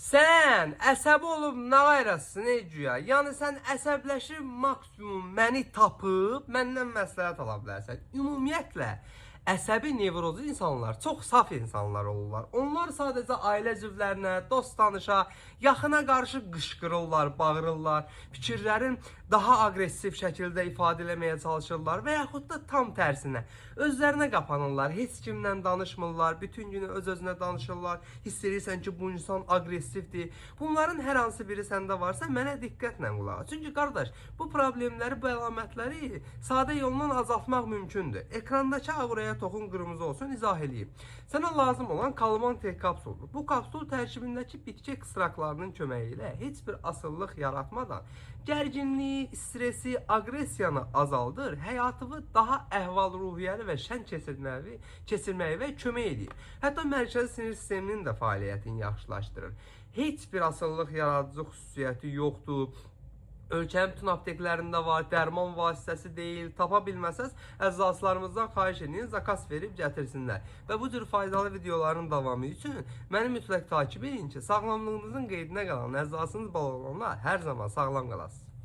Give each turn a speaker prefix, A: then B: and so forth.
A: Sən əsəbi olub nə qayrasın ey güya? Yəni sən əsəbləşib maksimum məni tapıb məndən məsləhət ala bilərsən. Ümumiyyətlə əsəbi nevrozu insanlar çox saf insanlar olurlar. Onlar sadəcə ailə üzvlərinə, dost tanışa, yaxına qarşı qışqırırlar, bağırırlar, fikirlərin daha aqressiv şəkildə ifadə etməyə çalışırlar və yaxud da tam tərsinə özlərinə qapanırlar, heç kimlə danışmırlar, bütün günü öz-özünə danışırlar. Hiss edirsən ki, bu insan aqressivdir. Bunların hər hansı biri səndə varsa mənə diqqətlə qulaq as. Çünki qardaş, bu problemləri, bu əlamətləri sadə yolla azaltmaq mümkündür. Ekrandakı auraya toxun qırmızı olsun, izah edeyim. Sənə lazım olan Calmant kapsuldur. Bu kapsul tərkibindəki bitki ekstraktlarının köməyi ilə heç bir asıllıq yaratmadan gərginliyi, stresi, aqressiyanı azaldır, həyatını daha əhval-ruhiyyəli və şən keçirməyə və kömək edir. Hətta mərkəzi sinir sisteminin də fəaliyyətini yaxşılaşdırır. Heç bir asıllıq yaradıcı xüsusiyyəti yoxdur. Ölkənin bütün apteklərində var, dərman vasitəsi deyil. Tapa bilməsəz, əczaçılarımızdan xahiş edin, zakas verib gətirsinlər. Və bu cür faydalı videoların davamı üçün məni mütləq takip edin ki, sağlamlığınızın qeydinə qalan əczacınız bal olanlar hər zaman sağlam qalasınız.